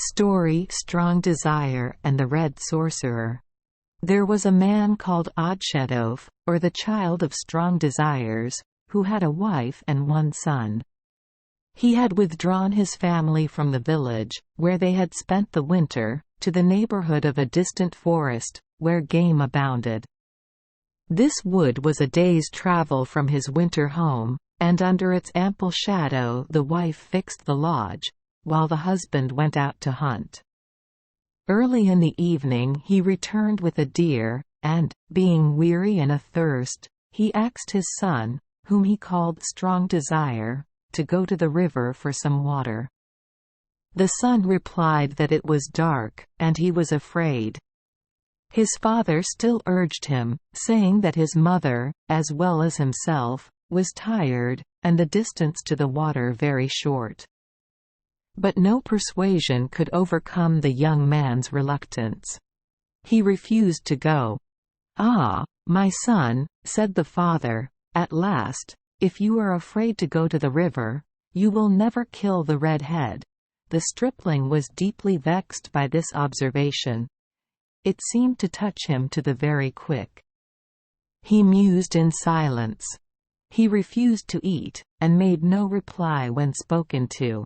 Story: Strong Desire and the Red Sorcerer. There was a man called Oddshedov, or the child of strong desires, who had a wife and one son. He had withdrawn his family from the village, where they had spent the winter, to the neighborhood of a distant forest, where game abounded. This wood was a day's travel from his winter home, and under its ample shadow the wife fixed the lodge, while the husband went out to hunt. Early in the evening he returned with a deer, and, being weary and athirst, he asked his son, whom he called Strong Desire, to go to the river for some water. The son replied that it was dark, and he was afraid. His father still urged him, saying that his mother, as well as himself, was tired, and the distance to the water very short. But no persuasion could overcome the young man's reluctance. He refused to go. "Ah, my son," said the father, "at last, if you are afraid to go to the river, you will never kill the red head." The stripling was deeply vexed by this observation. It seemed to touch him to the very quick. He mused in silence. He refused to eat, and made no reply when spoken to.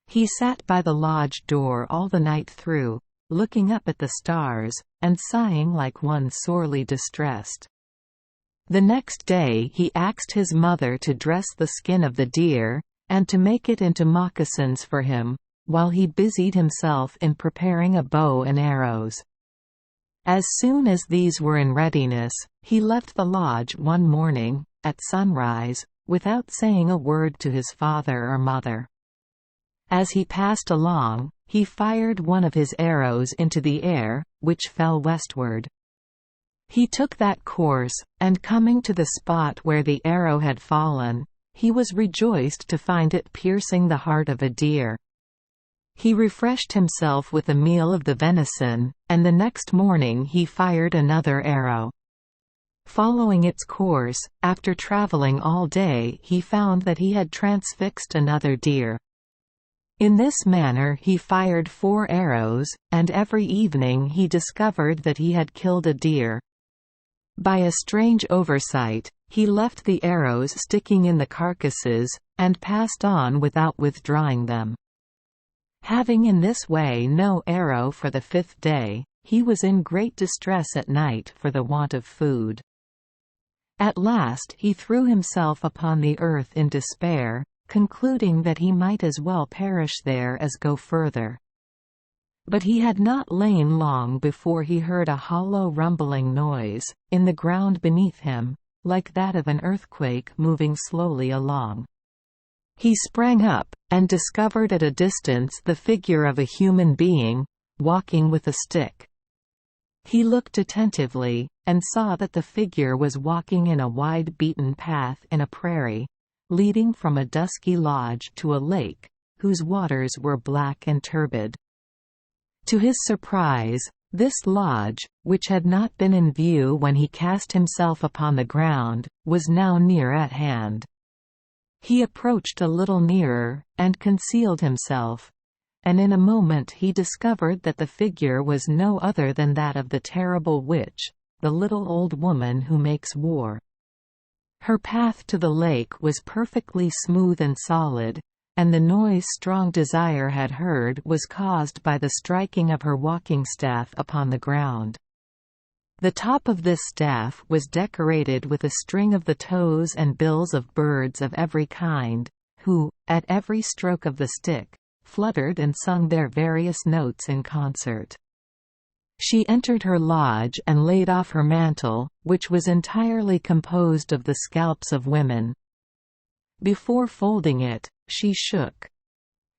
He sat by the lodge door all the night through, looking up at the stars, and sighing like one sorely distressed. The next day he asked his mother to dress the skin of the deer, and to make it into moccasins for him, while he busied himself in preparing a bow and arrows. As soon as these were in readiness, he left the lodge one morning, at sunrise, without saying a word to his father or mother. As he passed along, he fired one of his arrows into the air, which fell westward. He took that course, and coming to the spot where the arrow had fallen, he was rejoiced to find it piercing the heart of a deer. He refreshed himself with a meal of the venison, and the next morning he fired another arrow. Following its course, after traveling all day he found that he had transfixed another deer. In this manner he fired 4 arrows, and every evening he discovered that he had killed a deer. By a strange oversight, he left the arrows sticking in the carcasses, and passed on without withdrawing them. Having in this way no arrow for the 5th day, he was in great distress at night for the want of food. At last he threw himself upon the earth in despair, concluding that he might as well perish there as go further. But he had not lain long before he heard a hollow rumbling noise, in the ground beneath him, like that of an earthquake moving slowly along. He sprang up, and discovered at a distance the figure of a human being, walking with a stick. He looked attentively, and saw that the figure was walking in a wide beaten path in a prairie, leading from a dusky lodge to a lake, whose waters were black and turbid. To his surprise, this lodge, which had not been in view when he cast himself upon the ground, was now near at hand. He approached a little nearer, and concealed himself, and in a moment he discovered that the figure was no other than that of the terrible witch, the little old woman who makes war. Her path to the lake was perfectly smooth and solid, and the noise Strong Desire had heard was caused by the striking of her walking staff upon the ground. The top of this staff was decorated with a string of the toes and bills of birds of every kind, who, at every stroke of the stick, fluttered and sung their various notes in concert. She entered her lodge and laid off her mantle, which was entirely composed of the scalps of women. Before folding it, she shook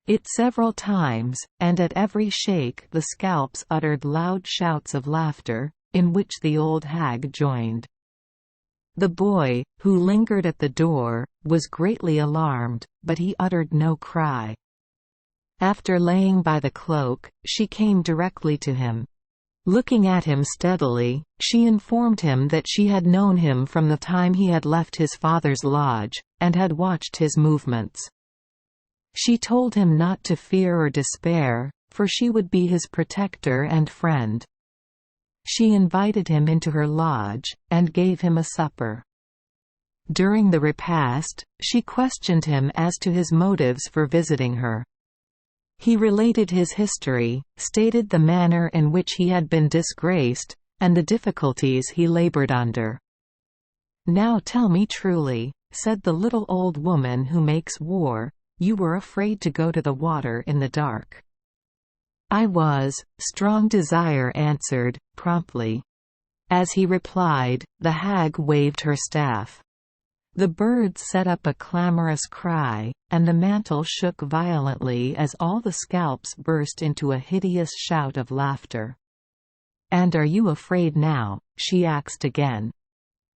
it several times, and at every shake the scalps uttered loud shouts of laughter, in which the old hag joined. The boy, who lingered at the door, was greatly alarmed, but he uttered no cry. After laying by the cloak, she came directly to him. Looking at him steadily, she informed him that she had known him from the time he had left his father's lodge, and had watched his movements. She told him not to fear or despair, for she would be his protector and friend. She invited him into her lodge, and gave him a supper. During the repast, she questioned him as to his motives for visiting her. He related his history, stated the manner in which he had been disgraced, and the difficulties he labored under. "Now tell me truly," said the little old woman who makes war, "you were afraid to go to the water in the dark." "I was," Strong Desire answered, promptly. As he replied, the hag waved her staff. The birds set up a clamorous cry, and the mantle shook violently as all the scalps burst into a hideous shout of laughter. "And are you afraid now?" she asked again.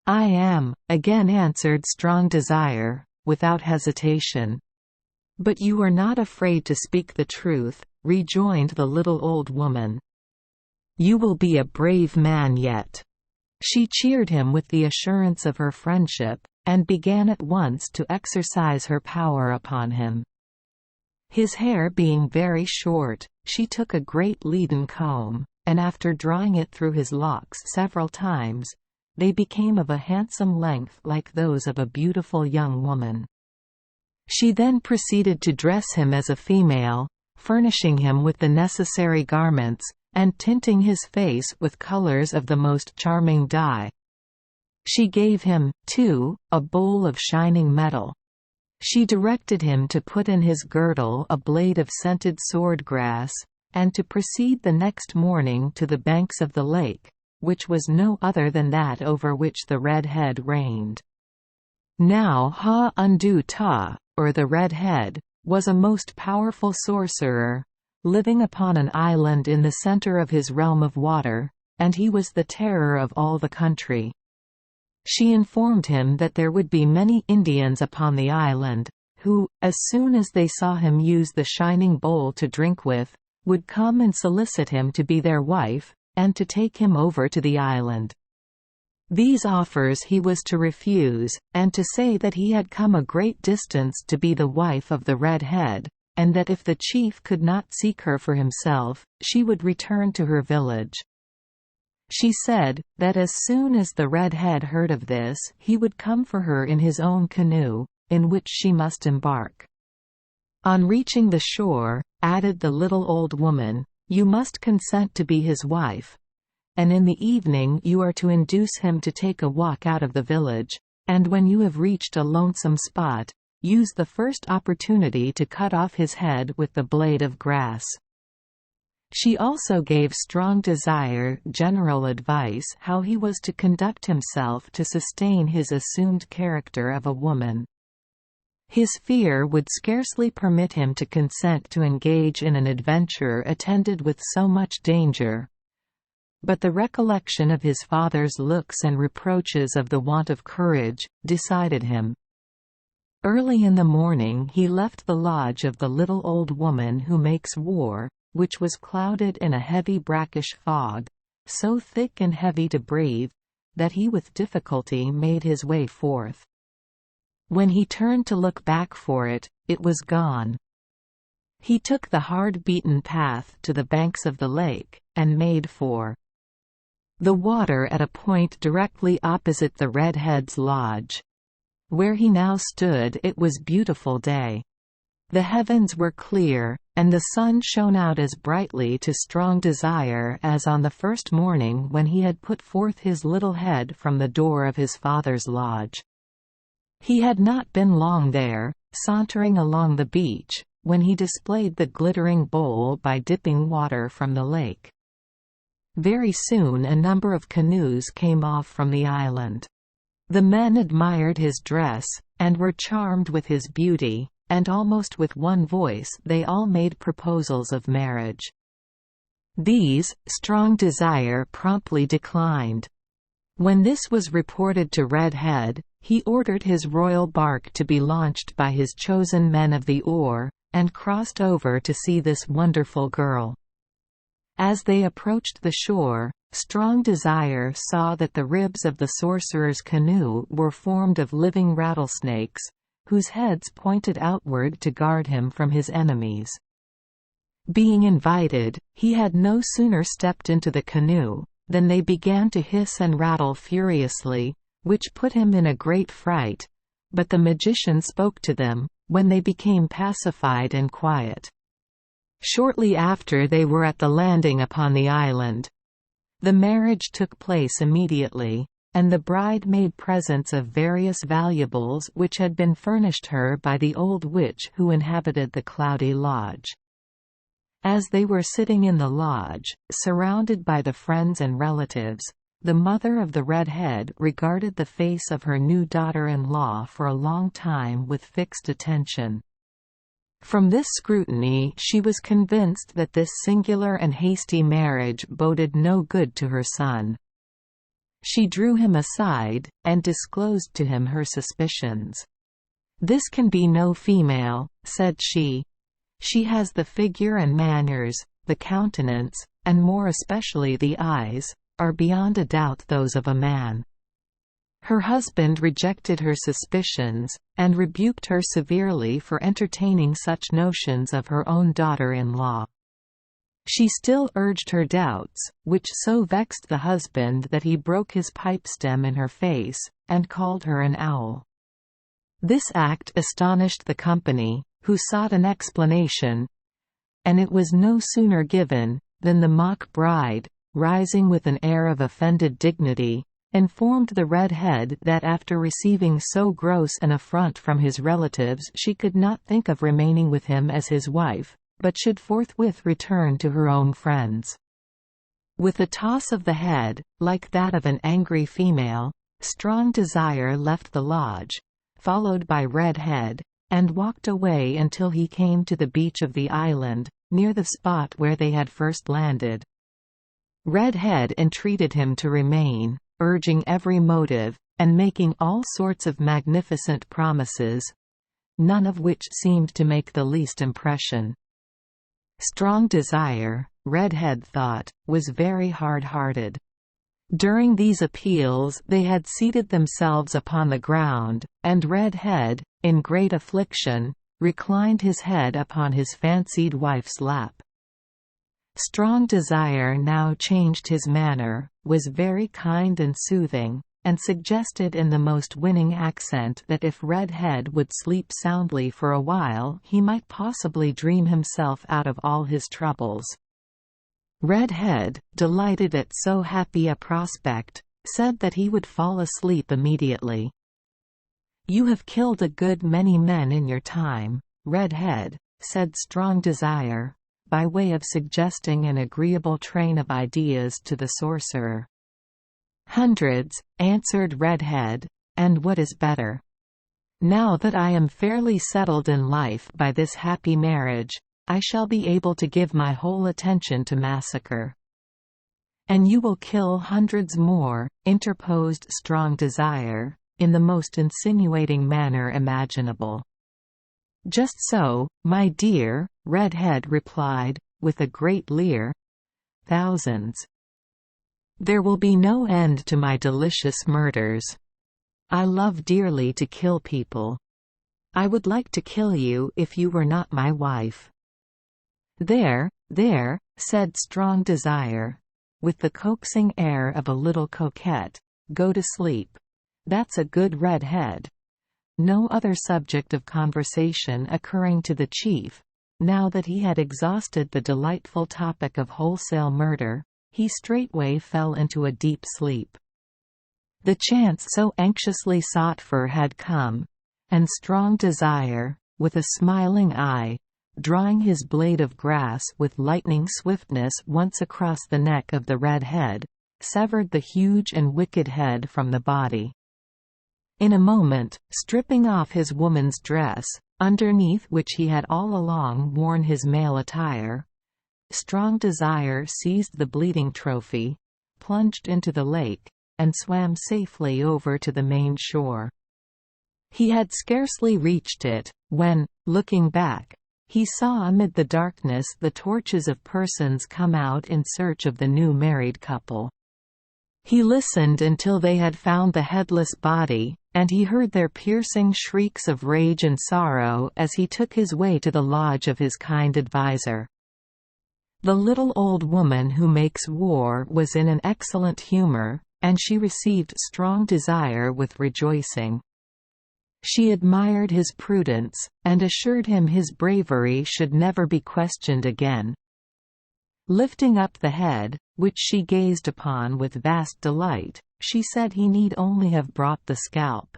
"I am," again answered Strong Desire, without hesitation. "But you are not afraid to speak the truth," rejoined the little old woman. "You will be a brave man yet." She cheered him with the assurance of her friendship, and began at once to exercise her power upon him. His hair being very short, she took a great leaden comb, and after drawing it through his locks several times, they became of a handsome length like those of a beautiful young woman. She then proceeded to dress him as a female, furnishing him with the necessary garments, and tinting his face with colors of the most charming dye. She gave him, too, a bowl of shining metal. She directed him to put in his girdle a blade of scented swordgrass, and to proceed the next morning to the banks of the lake, which was no other than that over which the Red Head reigned. Now Ha-Undu-Ta, or the Red Head, was a most powerful sorcerer, living upon an island in the center of his realm of water, and he was the terror of all the country. She informed him that there would be many Indians upon the island, who, as soon as they saw him use the shining bowl to drink with, would come and solicit him to be their wife, and to take him over to the island. These offers he was to refuse, and to say that he had come a great distance to be the wife of the Red Head, and that if the chief could not seek her for himself, she would return to her village. She said, that as soon as the Red Head heard of this he would come for her in his own canoe, in which she must embark. On reaching the shore, added the little old woman, you must consent to be his wife, and in the evening you are to induce him to take a walk out of the village, and when you have reached a lonesome spot, use the first opportunity to cut off his head with the blade of grass. She also gave Strong Desire general advice how he was to conduct himself to sustain his assumed character of a woman. His fear would scarcely permit him to consent to engage in an adventure attended with so much danger, but the recollection of his father's looks and reproaches of the want of courage decided him. Early in the morning he left the lodge of the little old woman who makes war, which was clouded in a heavy brackish fog, so thick and heavy to breathe, that he with difficulty made his way forth. When he turned to look back for it, it was gone. He took the hard-beaten path to the banks of the lake, and made for the water at a point directly opposite the Red Head's lodge. Where he now stood it was beautiful day. The heavens were clear, and the sun shone out as brightly to Strong Desire as on the first morning when he had put forth his little head from the door of his father's lodge. He had not been long there, sauntering along the beach, when he displayed the glittering bowl by dipping water from the lake. Very soon a number of canoes came off from the island. The men admired his dress, and were charmed with his beauty, and almost with one voice they all made proposals of marriage. These, Strong Desire promptly declined. When this was reported to Red Head, he ordered his royal bark to be launched by his chosen men of the oar, and crossed over to see this wonderful girl. As they approached the shore, Strong Desire saw that the ribs of the sorcerer's canoe were formed of living rattlesnakes, whose heads pointed outward to guard him from his enemies. Being invited, he had no sooner stepped into the canoe than they began to hiss and rattle furiously, which put him in a great fright, but the magician spoke to them, when they became pacified and quiet. Shortly after they were at the landing upon the island. The marriage took place immediately, and the bride made presents of various valuables which had been furnished her by the old witch who inhabited the cloudy lodge. As they were sitting in the lodge, surrounded by the friends and relatives, the mother of the redhead regarded the face of her new daughter-in-law for a long time with fixed attention. From this scrutiny she was convinced that this singular and hasty marriage boded no good to her son. She drew him aside, and disclosed to him her suspicions. "This can be no female," said she. "She has the figure and manners, the countenance, and more especially the eyes, are beyond a doubt those of a man." Her husband rejected her suspicions, and rebuked her severely for entertaining such notions of her own daughter-in-law. She still urged her doubts, which so vexed the husband that he broke his pipe-stem in her face, and called her an owl. This act astonished the company, who sought an explanation, and it was no sooner given, than the mock bride, rising with an air of offended dignity, informed the redhead that after receiving so gross an affront from his relatives she could not think of remaining with him as his wife, but should forthwith return to her own friends. With a toss of the head, like that of an angry female, Strong Desire left the lodge, followed by Redhead, and walked away until he came to the beach of the island, near the spot where they had first landed. Redhead entreated him to remain, urging every motive, and making all sorts of magnificent promises, none of which seemed to make the least impression. Strong Desire, Redhead thought, was very hard-hearted. During these appeals they had seated themselves upon the ground, and Redhead, in great affliction, reclined his head upon his fancied wife's lap. Strong Desire now changed his manner, was very kind and soothing, and suggested in the most winning accent that if Redhead would sleep soundly for a while he might possibly dream himself out of all his troubles. Redhead, delighted at so happy a prospect, said that he would fall asleep immediately. "You have killed a good many men in your time, Redhead," said Strong Desire, by way of suggesting an agreeable train of ideas to the sorcerer. "Hundreds," answered Redhead, "and what is better? Now that I am fairly settled in life by this happy marriage, I shall be able to give my whole attention to massacre." "And you will kill hundreds more," interposed Strong Desire, in the most insinuating manner imaginable. "Just so, my dear," Redhead replied, with a great leer. "Thousands. There will be no end to my delicious murders. I love dearly to kill people. I would like to kill you if you were not my wife." "There, there," said Strong Desire, with the coaxing air of a little coquette, "go to sleep. That's a good Redhead." No other subject of conversation occurring to the chief, now that he had exhausted the delightful topic of wholesale murder, he straightway fell into a deep sleep. The chance so anxiously sought for had come, and Strong Desire, with a smiling eye, drawing his blade of grass with lightning swiftness once across the neck of the redhead, severed the huge and wicked head from the body. In a moment, stripping off his woman's dress, underneath which he had all along worn his male attire, Strong Desire seized the bleeding trophy, plunged into the lake, and swam safely over to the main shore. He had scarcely reached it, when, looking back, he saw amid the darkness the torches of persons come out in search of the new married couple. He listened until they had found the headless body, and he heard their piercing shrieks of rage and sorrow as he took his way to the lodge of his kind adviser. The little old woman who makes war was in an excellent humor, and she received Strong Desire with rejoicing. She admired his prudence, and assured him his bravery should never be questioned again. Lifting up the head, which she gazed upon with vast delight, she said he need only have brought the scalp.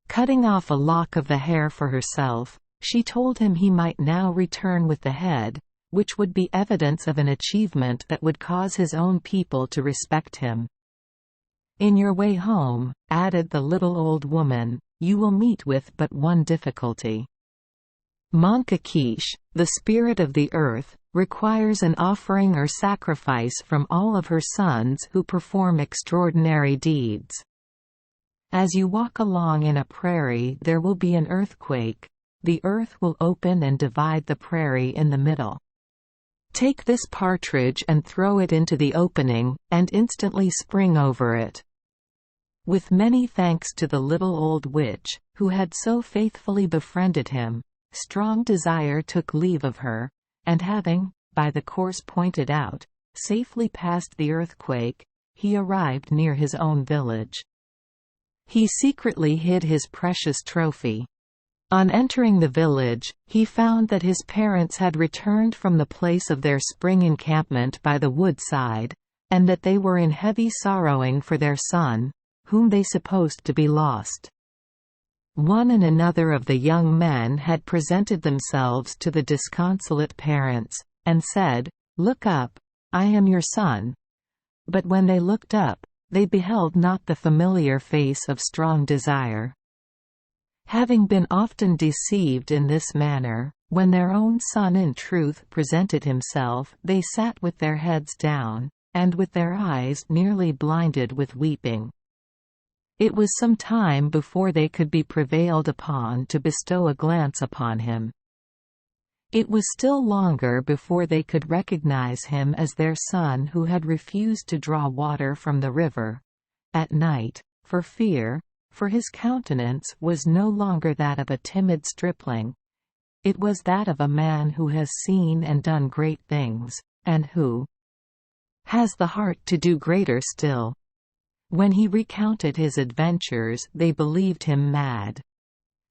Cutting off a lock of the hair for herself, she told him he might now return with the head, which would be evidence of an achievement that would cause his own people to respect him. "In your way home," added the little old woman, "you will meet with but one difficulty. Monkakish, the spirit of the earth, requires an offering or sacrifice from all of her sons who perform extraordinary deeds. As you walk along in a prairie, there will be an earthquake. The earth will open and divide the prairie in the middle. Take this partridge and throw it into the opening, and instantly spring over it." With many thanks to the little old witch, who had so faithfully befriended him, Strong Desire took leave of her, and having, by the course pointed out, safely passed the earthquake, he arrived near his own village. He secretly hid his precious trophy. On entering the village, he found that his parents had returned from the place of their spring encampment by the woodside, and that they were in heavy sorrowing for their son, whom they supposed to be lost. One and another of the young men had presented themselves to the disconsolate parents, and said, "Look up, I am your son." But when they looked up, they beheld not the familiar face of Strong Desire. Having been often deceived in this manner, when their own son in truth presented himself, they sat with their heads down, and with their eyes nearly blinded with weeping. It was some time before they could be prevailed upon to bestow a glance upon him. It was still longer before they could recognize him as their son who had refused to draw water from the river at night, for fear, for his countenance was no longer that of a timid stripling. It was that of a man who has seen and done great things, and who has the heart to do greater still. When he recounted his adventures, they believed him mad.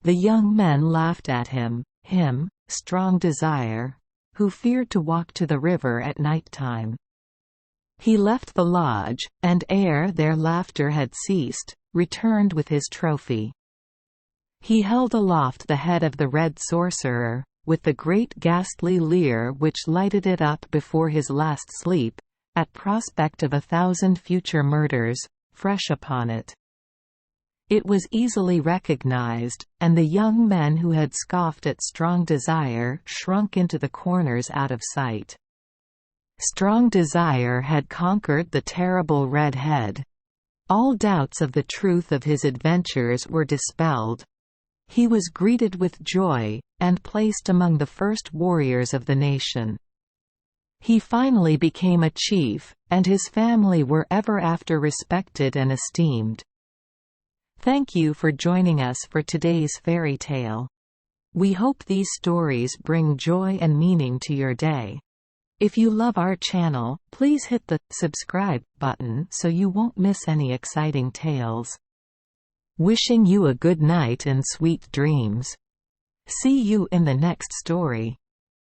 The young men laughed at him, Strong Desire, who feared to walk to the river at night time. He left the lodge, and ere their laughter had ceased, returned with his trophy. He held aloft the head of the Red Sorcerer, with the great ghastly leer which lighted it up before his last sleep, at prospect of 1,000 future murders, fresh upon it. It was easily recognized, and the young men who had scoffed at Strong Desire shrunk into the corners out of sight. Strong Desire had conquered the terrible Red Head. All doubts of the truth of his adventures were dispelled. He was greeted with joy, and placed among the first warriors of the nation. He finally became a chief, and his family were ever after respected and esteemed. Thank you for joining us for today's fairy tale. We hope these stories bring joy and meaning to your day. If you love our channel, please hit the subscribe button so you won't miss any exciting tales. Wishing you a good night and sweet dreams. See you in the next story.